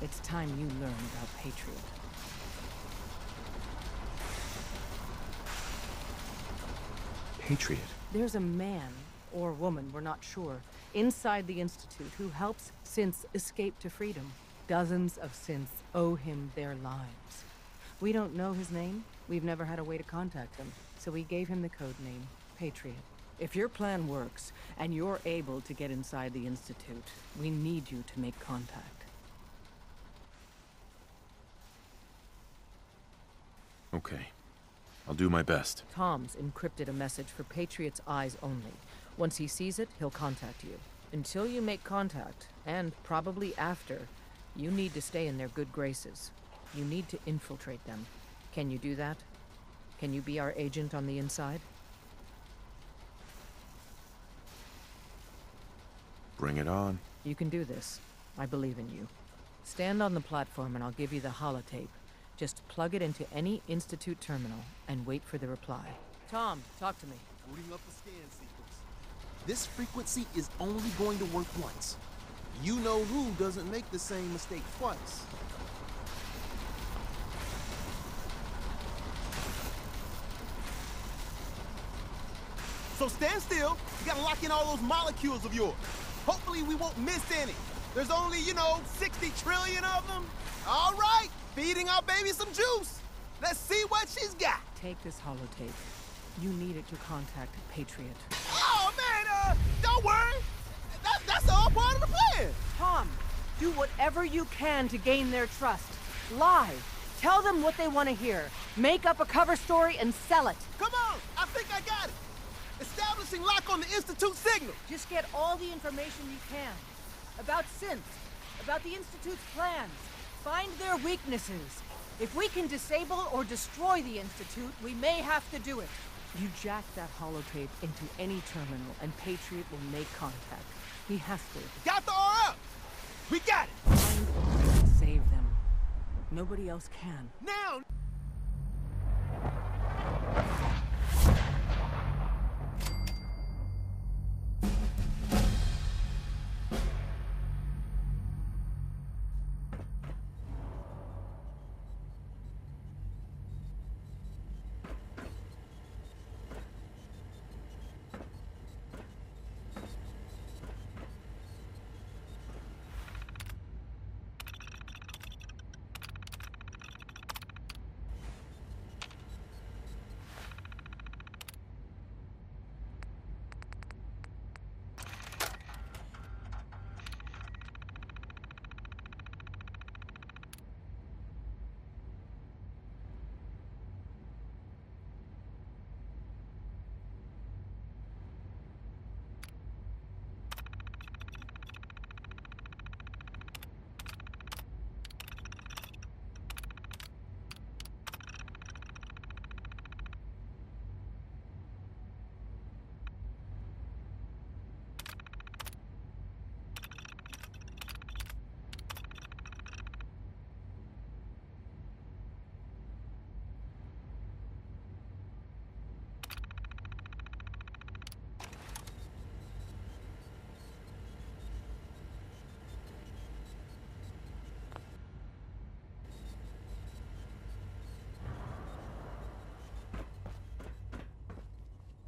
It's time you learn about Patriot. Patriot? There's a man, or woman, we're not sure, inside the Institute who helps synths escape to freedom. Dozens of synths owe him their lives. We don't know his name. We've never had a way to contact him, so we gave him the code name, Patriot. If your plan works, and you're able to get inside the Institute, we need you to make contact. Okay. I'll do my best. Tom's encrypted a message for Patriot's eyes only. Once he sees it, he'll contact you. Until you make contact, and probably after, you need to stay in their good graces. You need to infiltrate them. Can you do that? Can you be our agent on the inside? Bring it on. You can do this. I believe in you. Stand on the platform and I'll give you the holotape. Just plug it into any Institute terminal and wait for the reply. Tom, talk to me. Booting up the scan sequence. This frequency is only going to work once. You know who doesn't make the same mistake twice. So stand still. You gotta lock in all those molecules of yours. Hopefully we won't miss any. There's only, 60 trillion of them. All right, feeding our baby some juice. Let's see what she's got. Take this holotape. You need it to contact Patriot. Oh, man, don't worry. That's all part of the plan. Tom, do whatever you can to gain their trust. Lie. Tell them what they want to hear. Make up a cover story and sell it. Come on, I think I got it. Establishing lock on the Institute signal. Just get all the information you can. About synths, about the Institute's plans. Find their weaknesses. If we can disable or destroy the Institute, we may have to do it. You jack that holotape into any terminal and Patriot will make contact. He has to. Got the RF. We got it. Find a way to save them. Nobody else can. Now.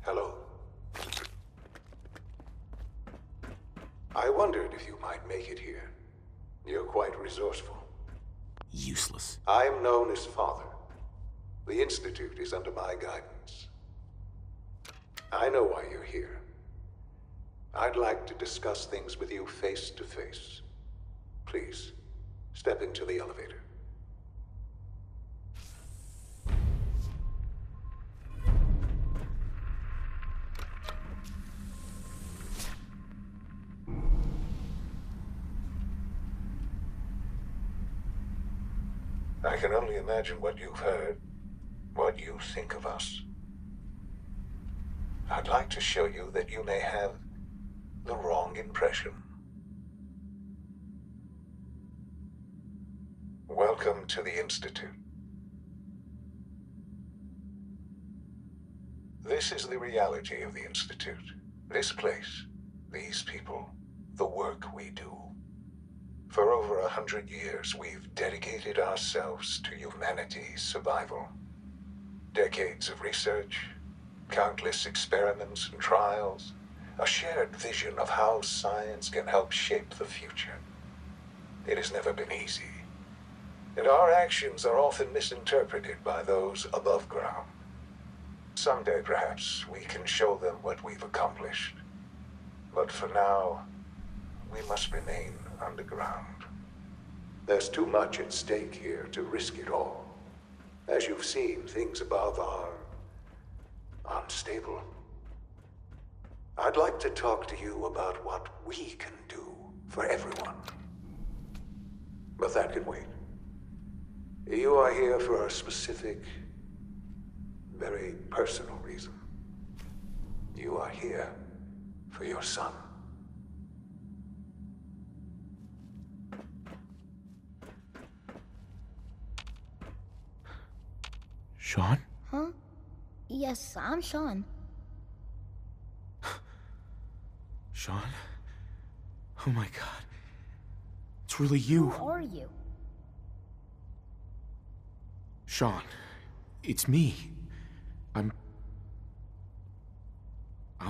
Hello. I wondered if you might make it here. You're quite resourceful. Useless. I am known as Father. The Institute is under my guidance. I know why you're here. I'd like to discuss things with you face to face. Please, step into the elevator. I can only imagine what you've heard, what you think of us. I'd like to show you that you may have the wrong impression. Welcome to the Institute. This is the reality of the Institute. This place, these people, the work we do. For over 100 years, we've dedicated ourselves to humanity's survival. Decades of research, countless experiments and trials, a shared vision of how science can help shape the future. It has never been easy, and our actions are often misinterpreted by those above ground. Someday, perhaps, we can show them what we've accomplished. But for now, we must remain underground. There's too much at stake here to risk it all. As you've seen, things above are unstable. I'd like to talk to you about what we can do for everyone. But that can wait. You are here for a specific, very personal reason. You are here for your son. Sean? Huh? Yes, I'm Sean. Sean? Oh my god. It's really you. Who are you? Sean, it's me. I'm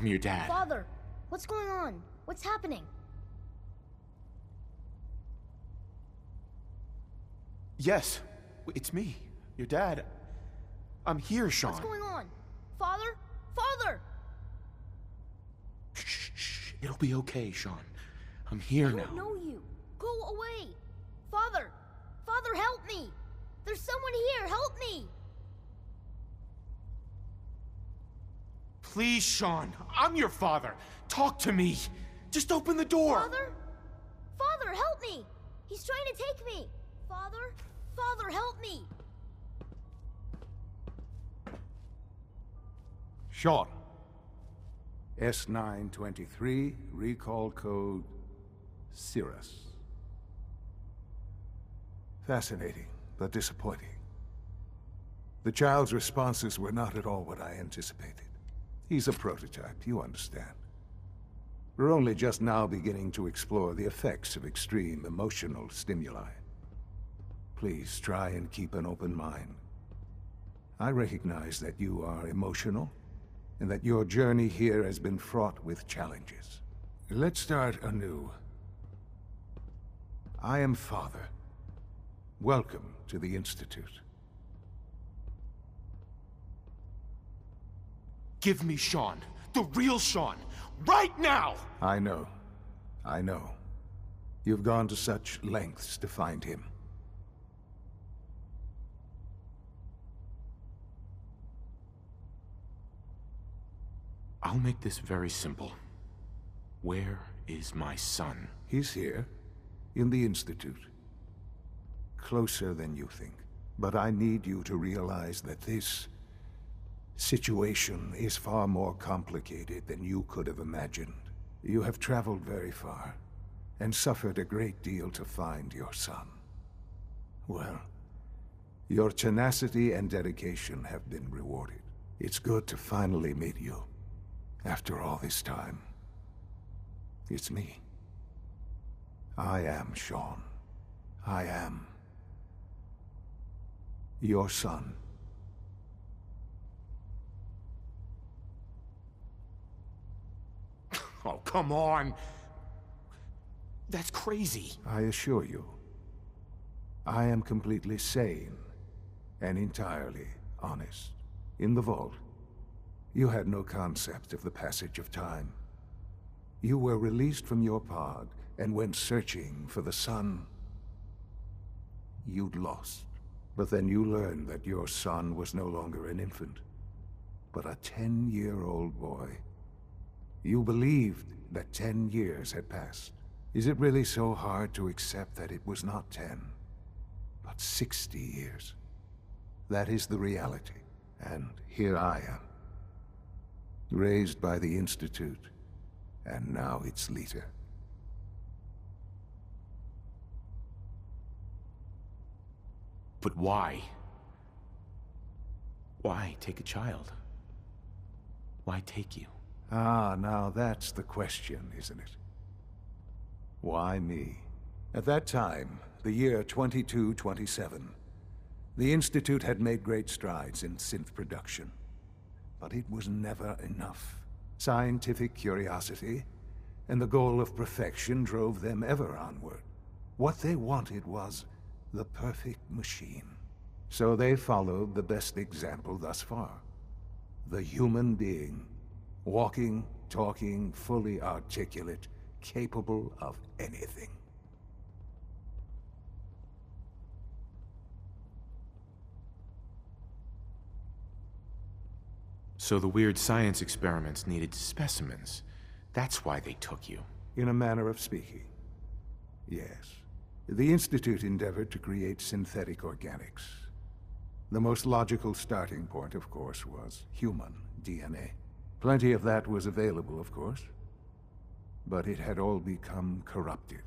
your dad. Father, what's going on? What's happening? Yes, it's me, your dad. I'm here, Sean. What's going on? Father? Father! Shh. It'll be okay, Sean. I'm here now. I don't know you. Go away. Father! Father, help me! There's someone here. Help me! Please, Sean. I'm your father. Talk to me. Just open the door. Father? Father, help me! He's trying to take me! Father? Father, help me! Sean. S923, recall code Cirrus. Fascinating, but disappointing. The child's responses were not at all what I anticipated. He's a prototype, you understand. We're only just now beginning to explore the effects of extreme emotional stimuli. Please try and keep an open mind. I recognize that you are emotional, and that your journey here has been fraught with challenges. Let's start anew. I am Father. Welcome to the Institute. Give me Sean. The real Sean. Right now! I know. I know. You've gone to such lengths to find him. I'll make this very simple. Where is my son? He's here, in the Institute. Closer than you think. But I need you to realize that this situation is far more complicated than you could have imagined. You have traveled very far, and suffered a great deal to find your son. Well, your tenacity and dedication have been rewarded. It's good to finally meet you. After all this time, it's me. I am Sean. I am your son. Oh, come on. That's crazy. I assure you, I am completely sane and entirely honest. In the vault, you had no concept of the passage of time. You were released from your pod and went searching for the son you'd lost. But then you learned that your son was no longer an infant, but a 10-year-old boy. You believed that 10 years had passed. Is it really so hard to accept that it was not 10, but 60 years? That is the reality, and here I am. Raised by the Institute, and now its leader. But why? Why take a child? Why take you? Ah, now that's the question, isn't it? Why me? At that time, the year 2227, the Institute had made great strides in synth production. But it was never enough. Scientific curiosity and the goal of perfection drove them ever onward. What they wanted was the perfect machine. So they followed the best example thus far. The human being. Walking, talking, fully articulate, capable of anything. So the weird science experiments needed specimens. That's why they took you. In a manner of speaking, yes. The Institute endeavored to create synthetic organics. The most logical starting point, of course, was human DNA. Plenty of that was available, of course. But it had all become corrupted.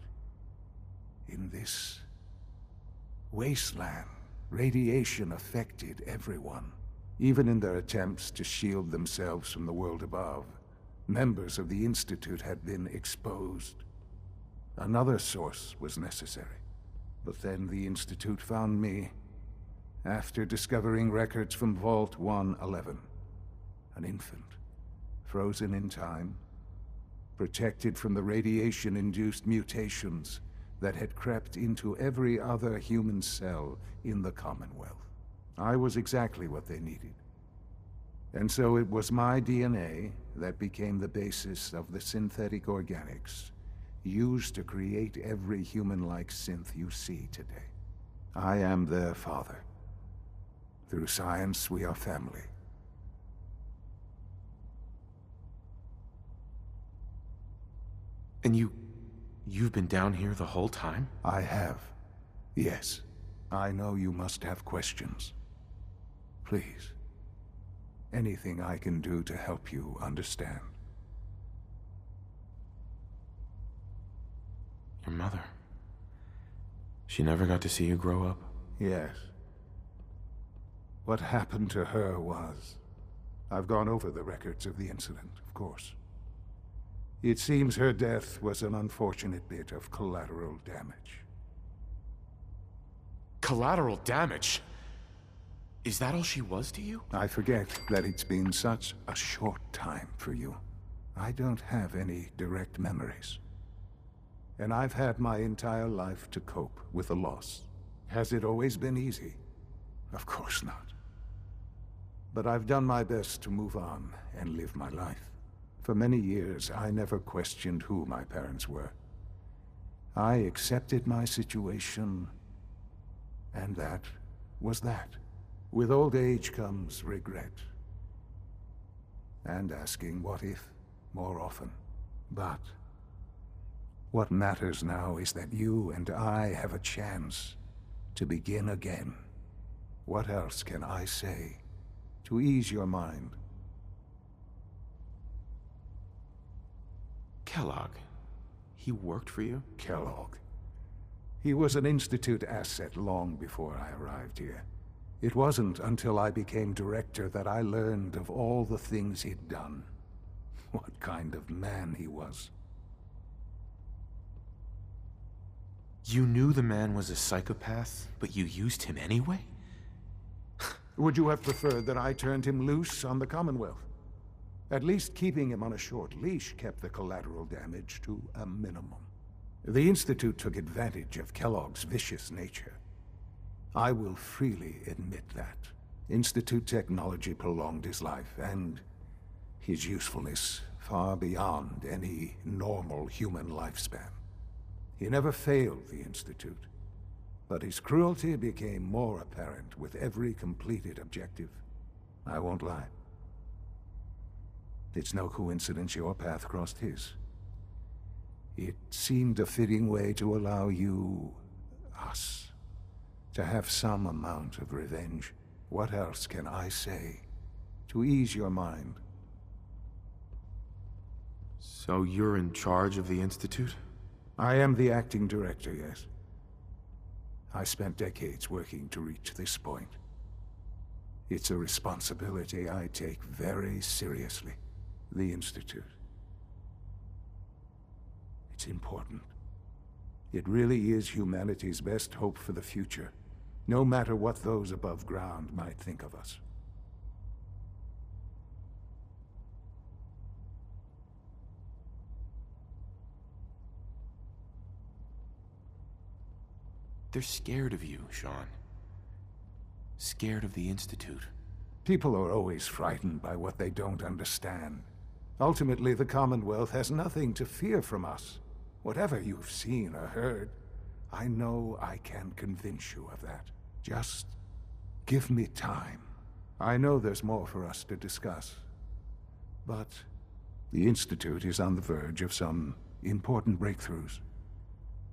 In this wasteland, radiation affected everyone. Even in their attempts to shield themselves from the world above, members of the Institute had been exposed. Another source was necessary. But then the Institute found me, after discovering records from Vault 111. An infant, frozen in time, protected from the radiation-induced mutations that had crept into every other human cell in the Commonwealth. I was exactly what they needed. And so it was my DNA that became the basis of the synthetic organics used to create every human-like synth you see today. I am their father. Through science, we are family. And you've been down here the whole time? I have. Yes. I know you must have questions. Please. Anything I can do to help you understand. Your mother. She never got to see you grow up? Yes. What happened to her was... I've gone over the records of the incident, of course. It seems her death was an unfortunate bit of collateral damage. Collateral damage? Is that all she was to you? I forget that it's been such a short time for you. I don't have any direct memories. And I've had my entire life to cope with the loss. Has it always been easy? Of course not. But I've done my best to move on and live my life. For many years, I never questioned who my parents were. I accepted my situation, and that was that. With old age comes regret. And asking what if more often. But what matters now is that you and I have a chance to begin again. What else can I say to ease your mind? Kellogg. He worked for you? Kellogg. He was an Institute asset long before I arrived here. It wasn't until I became director that I learned of all the things he'd done. What kind of man he was. You knew the man was a psychopath, but you used him anyway? Would you have preferred that I turned him loose on the Commonwealth? At least keeping him on a short leash kept the collateral damage to a minimum. The Institute took advantage of Kellogg's vicious nature. I will freely admit that. Institute technology prolonged his life, and his usefulness far beyond any normal human lifespan. He never failed the Institute, but his cruelty became more apparent with every completed objective. I won't lie. It's no coincidence your path crossed his. It seemed a fitting way to allow you, us, to have some amount of revenge. What else can I say to ease your mind? So you're in charge of the Institute? I am the acting director, yes. I spent decades working to reach this point. It's a responsibility I take very seriously. The Institute. It's important. It really is humanity's best hope for the future, no matter what those above ground might think of us. They're scared of you, Sean. Scared of the Institute. People are always frightened by what they don't understand. Ultimately, the Commonwealth has nothing to fear from us. Whatever you've seen or heard, I know I can convince you of that. Just give me time. I know there's more for us to discuss. But the Institute is on the verge of some important breakthroughs.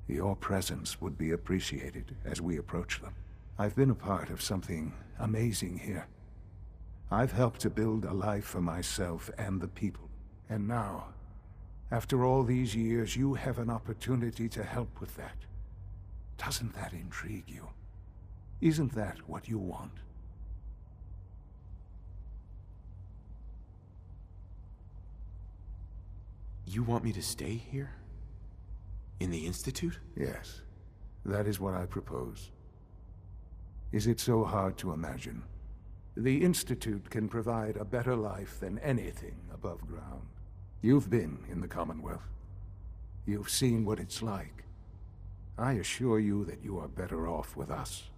Your presence would be appreciated as we approach them. I've been a part of something amazing here. I've helped to build a life for myself and the people. And now, after all these years, you have an opportunity to help with that. Doesn't that intrigue you? Isn't that what you want? You want me to stay here? In the Institute? Yes, that is what I propose. Is it so hard to imagine? The Institute can provide a better life than anything above ground. You've been in the Commonwealth. You've seen what it's like. I assure you that you are better off with us.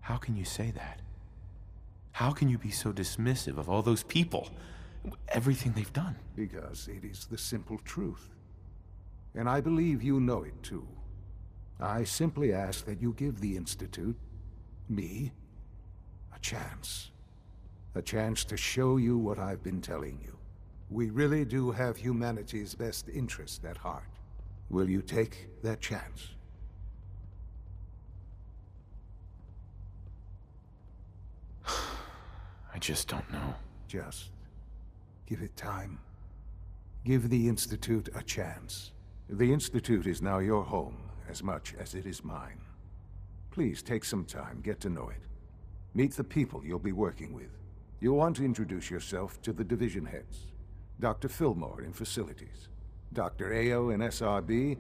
How can you say that? How can you be so dismissive of all those people? Everything they've done? Because it is the simple truth. And I believe you know it too. I simply ask that you give the Institute, me, a chance. A chance to show you what I've been telling you. We really do have humanity's best interest at heart. Will you take that chance? I just don't know. Just give it time. Give the Institute a chance. The Institute is now your home as much as it is mine. Please take some time, get to know it. Meet the people you'll be working with. You'll want to introduce yourself to the division heads. Dr. Fillmore in Facilities, Dr. Ayo in SRB,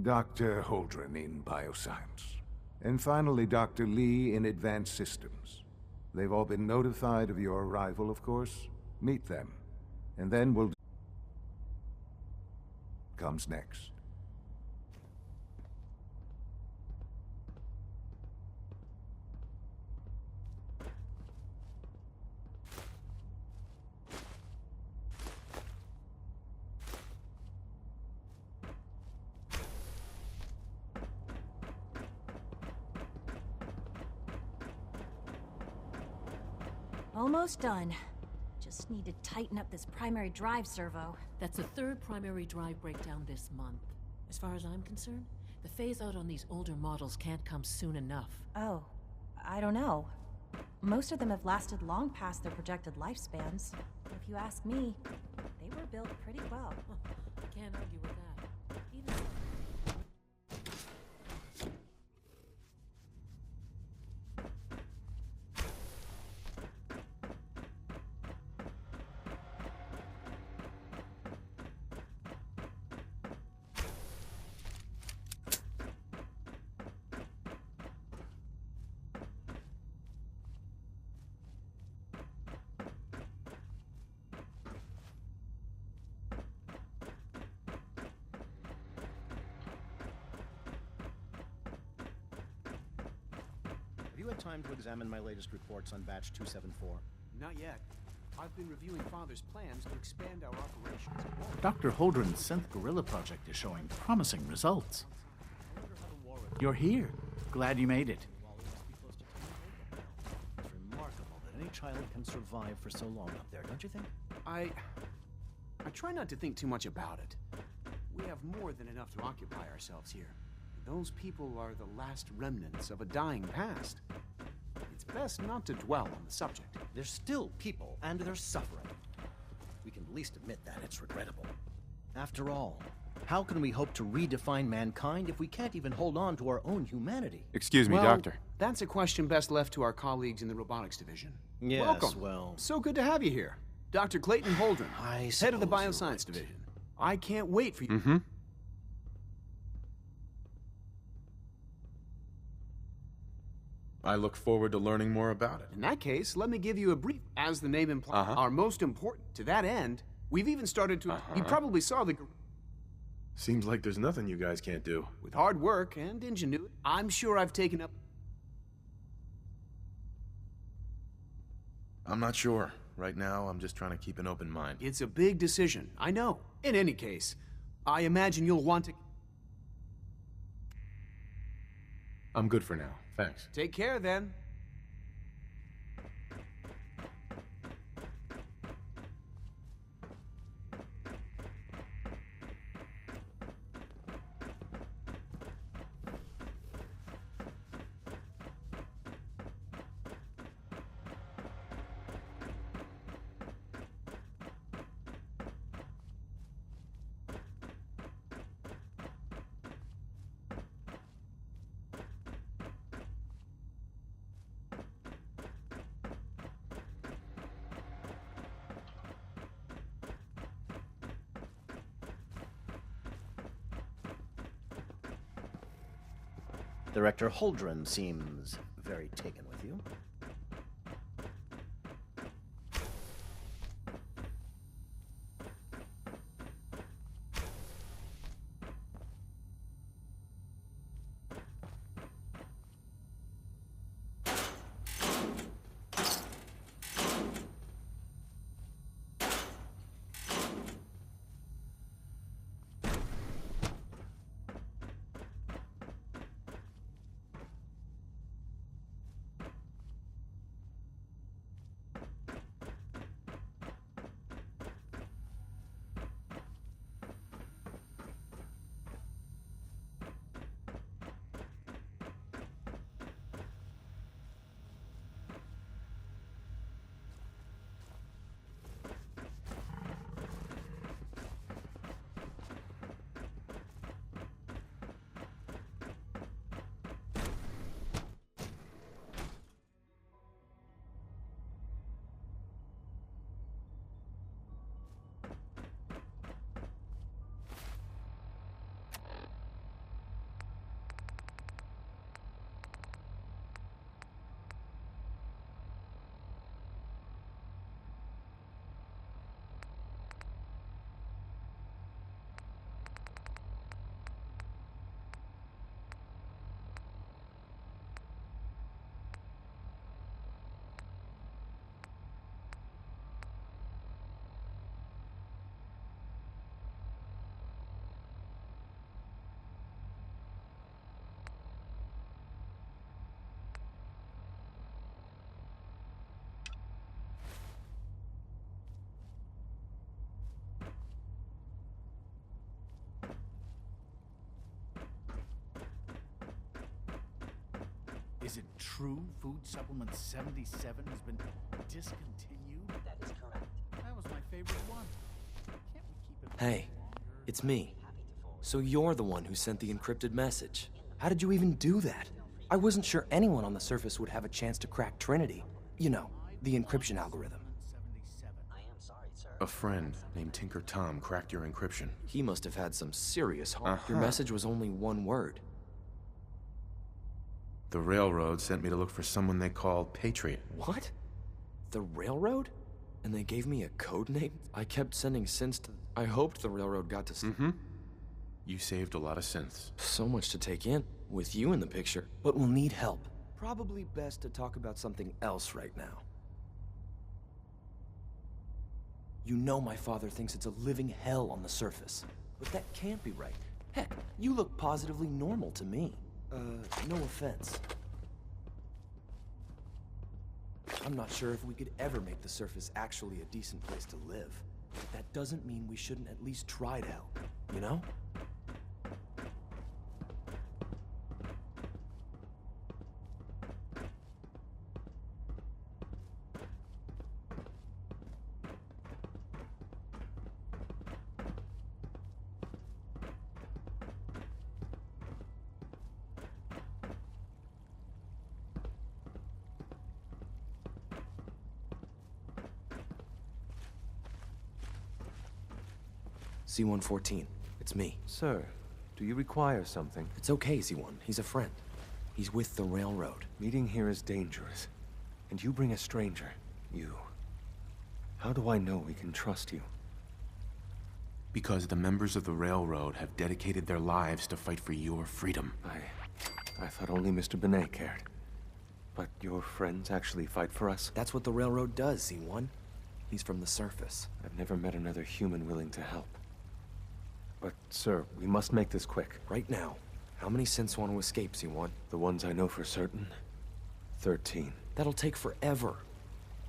Dr. Holdren in Bioscience, and finally Dr. Lee in Advanced Systems. They've all been notified of your arrival, of course. Meet them, and then we'll... comes next. Almost done. Just need to tighten up this primary drive servo. That's the third primary drive breakdown this month. As far as I'm concerned, the phase-out on these older models can't come soon enough. Oh, I don't know. Most of them have lasted long past their projected lifespans. If you ask me, they were built pretty well. I can't argue with that. Even... Have you had time to examine my latest reports on Batch 274? Not yet. I've been reviewing Father's plans to expand our operations. Dr. Holdren's Synth Gorilla project is showing promising results. You're here. Glad you made it. It's remarkable that any child can survive for so long up there, don't you think? I try not to think too much about it. We have more than enough to occupy ourselves here. Those people are the last remnants of a dying past. It's best not to dwell on the subject. They're still people, and they're suffering. We can at least admit that. It's regrettable. After all, how can we hope to redefine mankind if we can't even hold on to our own humanity? Excuse me, Well, Doctor. That's a question best left to our colleagues in the robotics division. Yes, Welcome. well... So good to have you here. Dr. Clayton Holdren, head of the Bioscience Division. I can't wait for you. Mm-hmm. I look forward to learning more about it. In that case, let me give you a brief. As the name implies, our most important. To that end, we've even started to... You probably saw the... Seems like there's nothing you guys can't do. With hard work and ingenuity, I'm sure I've taken up... I'm not sure. Right now, I'm just trying to keep an open mind. It's a big decision, I know. In any case, I imagine you'll want to... I'm good for now. Thanks. Take care, then. Director Holdren seems very taken with you. Is it true Food Supplement 77 has been discontinued? That is correct. That was my favorite one. Can't we keep it? Hey, it's me. So you're the one who sent the encrypted message. How did you even do that? I wasn't sure anyone on the surface would have a chance to crack Trinity. You know, the encryption algorithm. I am sorry, sir. A friend named Tinker Tom cracked your encryption. He must have had some serious harm. Your message was only one word. The Railroad sent me to look for someone they called Patriot. What? The Railroad? And they gave me a code name? I kept sending synths to... I hoped the Railroad got to... You saved a lot of synths. So much to take in, with you in the picture. But we'll need help. Probably best to talk about something else right now. You know my father thinks it's a living hell on the surface. But that can't be right. Heck, you look positively normal to me. No offense. I'm not sure if we could ever make the surface actually a decent place to live. But that doesn't mean we shouldn't at least try to help, you know? C-114. It's me. Sir, do you require something? It's okay, Z1. He's a friend. He's with the railroad. Meeting here is dangerous. And you bring a stranger. You. How do I know we can trust you? Because the members of the railroad have dedicated their lives to fight for your freedom. I thought only Mr. Benet cared. But your friends actually fight for us? That's what the railroad does, Z1. He's from the surface. I've never met another human willing to help. But, sir, we must make this quick. Right now. How many synths want to escape, Z1? The ones I know for certain? 13. That'll take forever.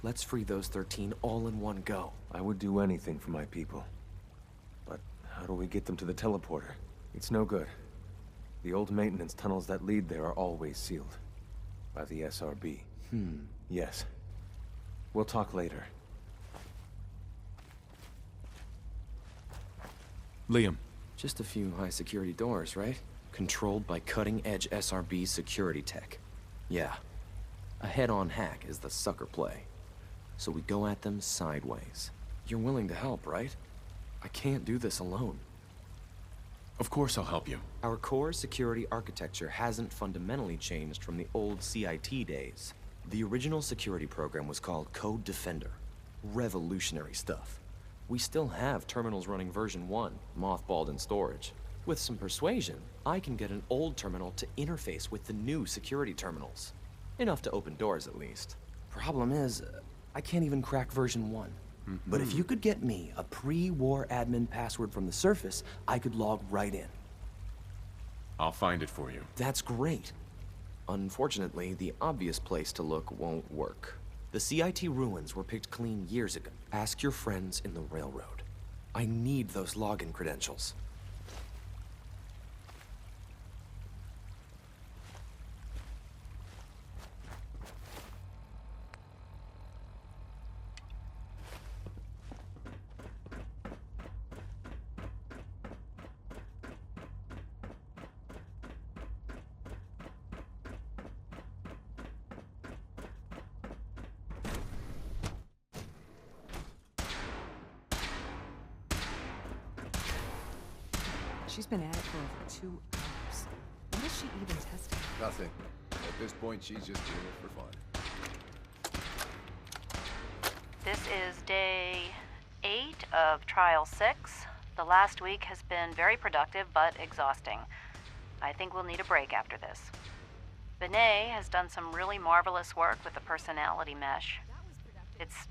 Let's free those 13 all in one go. I would do anything for my people. But how do we get them to the teleporter? It's no good. The old maintenance tunnels that lead there are always sealed. By the SRB. Yes. We'll talk later. Liam. Just a few high-security doors, right? Controlled by cutting-edge SRB security tech. Yeah. A head-on hack is the sucker play. So we go at them sideways. You're willing to help, right? I can't do this alone. Of course I'll help you. Our core security architecture hasn't fundamentally changed from the old CIT days. The original security program was called Code Defender. Revolutionary stuff. We still have terminals running version 1, mothballed in storage. With some persuasion, I can get an old terminal to interface with the new security terminals. Enough to open doors, at least. Problem is, I can't even crack version 1. But if you could get me a pre-war admin password from the surface, I could log right in. I'll find it for you. That's great. Unfortunately, the obvious place to look won't work. The CIT ruins were picked clean years ago. Ask your friends in the railroad. I need those login credentials. She's been at it for over 2 hours. What is she even testing? Nothing. At this point, she's just doing it for fun. This is day 8 of Trial 6. The last week has been very productive, but exhausting. I think we'll need a break after this. Benet has done some really marvelous work with the personality mesh. It's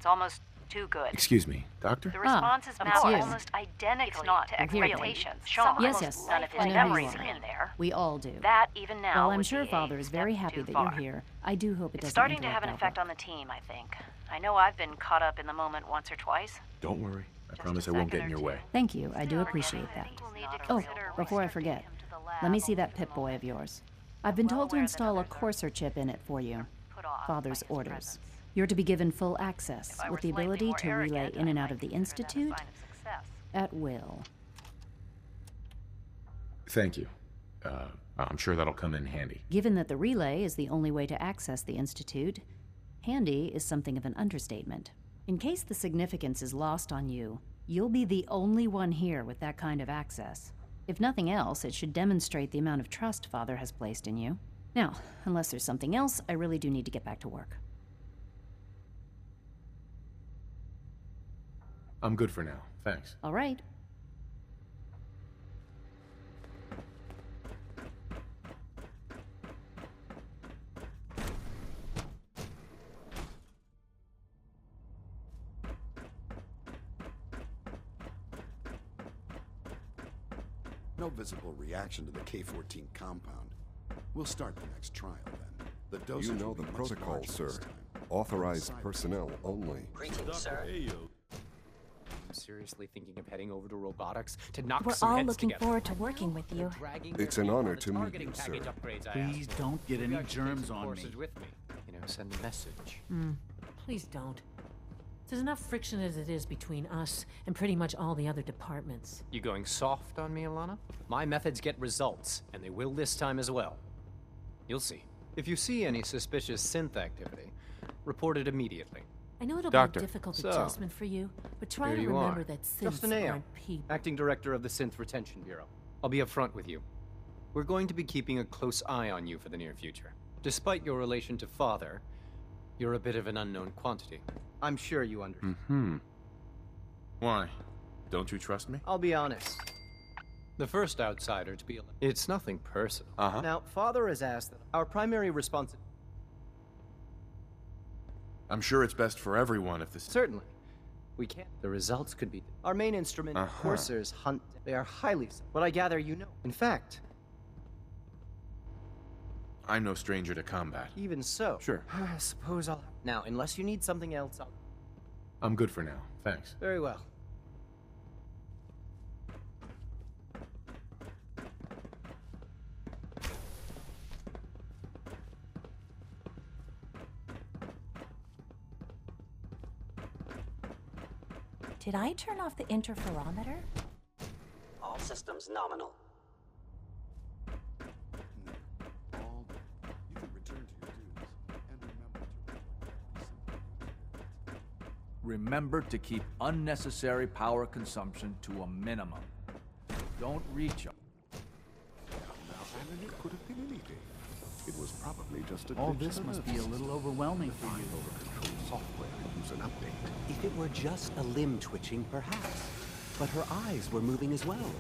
almost too good. Excuse me, Doctor? The response is now almost identical to expectations. Sean Yes. none of his I know memories who you are are. in there. We all do. That, even now, Well, I'm would sure be Father a is very step happy too that far. you're here. I do hope it It's doesn't starting to interrupt have an Alpha. effect on the team, I think. I know I've been caught up in the moment once or twice. Don't worry. I promise I won't get in your way. Thank you. I do appreciate that. Oh, before I forget, let me see that Pip-Boy of yours. I've been told to install a Courser chip in it for you. Father's orders. You're to be given full access, with the ability to relay in and out of the Institute at will. Thank you. I'm sure that'll come in handy. Given that the relay is the only way to access the Institute, handy is something of an understatement. In case the significance is lost on you, you'll be the only one here with that kind of access. If nothing else, it should demonstrate the amount of trust Father has placed in you. Now, unless there's something else, I really do need to get back to work. I'm good for now. Thanks. All right. No visible reaction to the K-14 compound. We'll start the next trial then. The dosage You know will the be much protocol, larger sir. this time. Authorized personnel only. Greetings, sir. I'm seriously thinking of heading over to robotics to knock We're some all heads looking together. forward to working with you. It's an honor to meet you, sir. Please don't get any germs on me. With me. You know, send a message. Please don't. There's enough friction as it is between us and pretty much all the other departments. You going soft on me, Alana? My methods get results, and they will this time as well. You'll see. If you see any suspicious synth activity, report it immediately. I know it'll Doctor. be a difficult So, adjustment for you, but try here to you remember are. that synths Justin Ayo, aren't people. Acting Director of the Synth Retention Bureau. I'll be upfront with you. We're going to be keeping a close eye on you for the near future. Despite your relation to Father, you're a bit of an unknown quantity. I'm sure you understand. Mm-hmm. Why? Don't you trust me? I'll be honest. The first outsider to be... It's nothing personal. Uh-huh. Now, Father has asked that our primary responsibility... I'm sure it's best for everyone if this... Certainly. We can't... The results could be... Our main instrument, coursers, hunt... They are highly... But I gather you know. In fact... I'm no stranger to combat. Even so... Sure. I suppose I'll... Now, unless you need something else, I'll... I'm good for now. Thanks. Very well. Did I turn off the interferometer? All systems nominal. You can return to your duties and Remember to keep unnecessary power consumption to a minimum. Don't reach up. Alan, it could have been anything. It was probably just a All glitch this in the must be a nerves. little overwhelming for you. Over-control software and use an update. If it were just a limb twitching, perhaps. But her eyes were moving as well.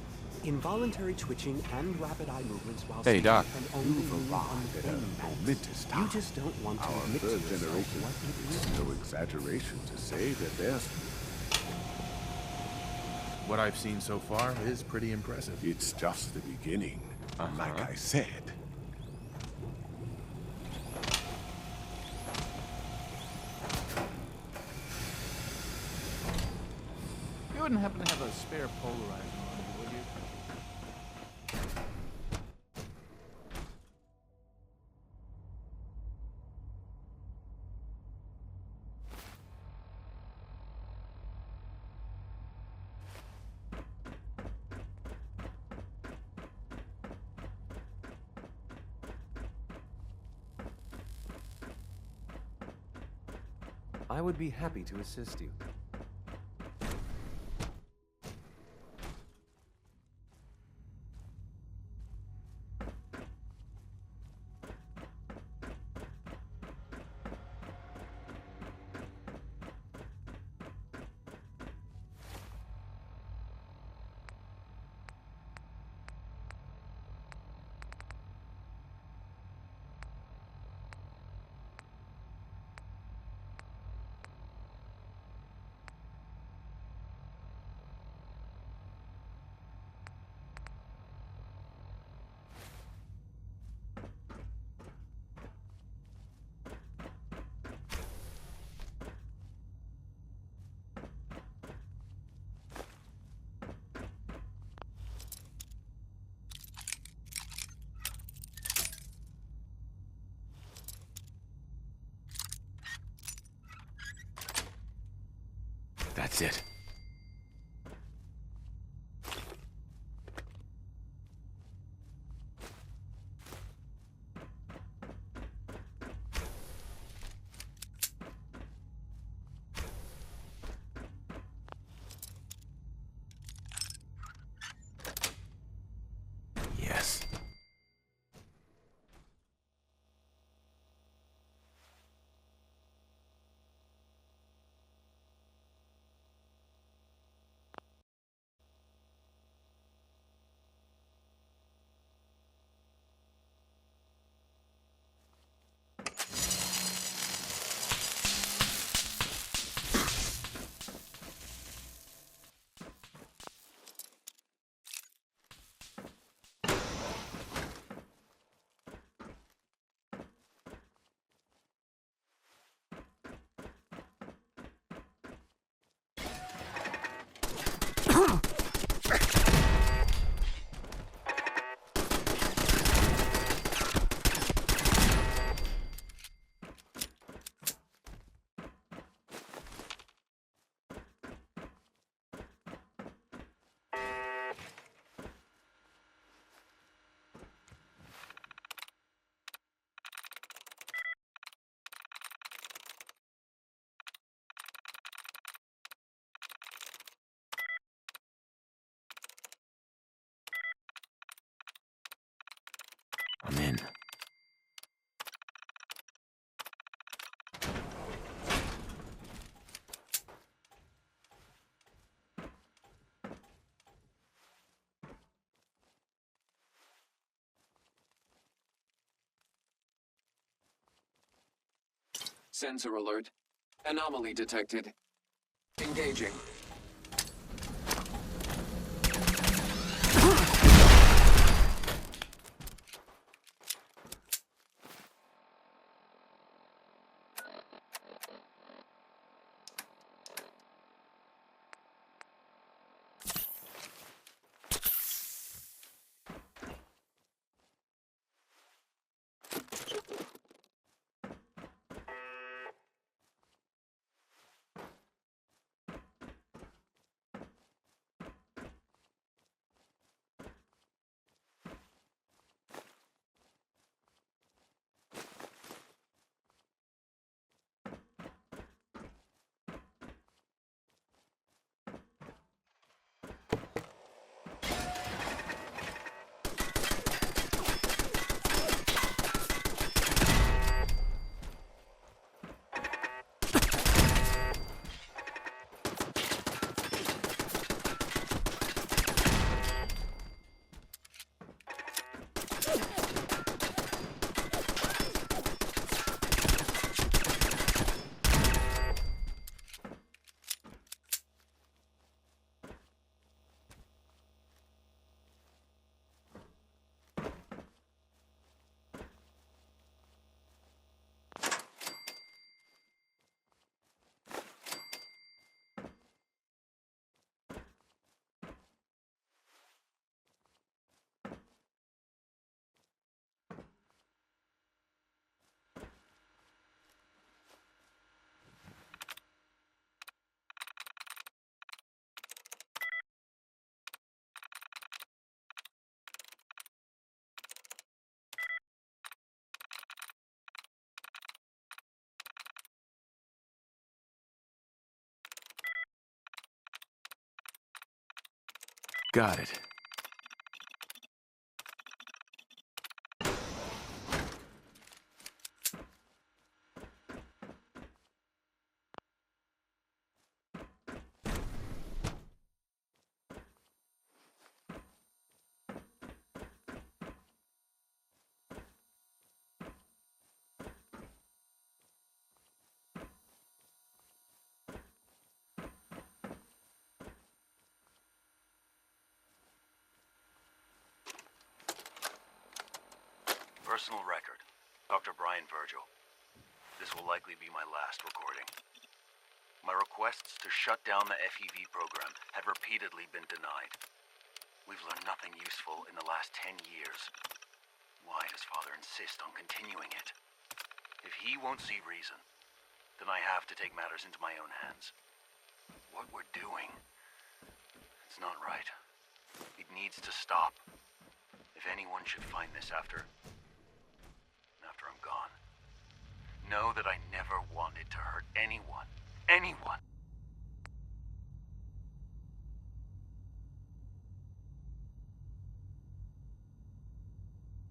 Involuntary twitching and rapid eye movements while Hey, sleeping Doc. can only You've mean arrived at a momentous time. You just don't want to Our admit to third yourself generation what it is. is no exaggeration to say that there's... What I've seen so far is pretty impressive. It's just the beginning. Like I said. You wouldn't happen to have a spare polarizer on you, would you? I would be happy to assist you. That's it. Yes. Sensor alert. Anomaly detected. Engaging. Got it. Personal record. Dr. Brian Virgil. This will likely be my last recording. My requests to shut down the FEV program had repeatedly been denied. We've learned nothing useful in the last 10 years. Why does Father insist on continuing it? If he won't see reason, then I have to take matters into my own hands. What we're doing, it's not right. It needs to stop. If anyone should find this after I'm gone, know that I never wanted to hurt anyone. Anyone!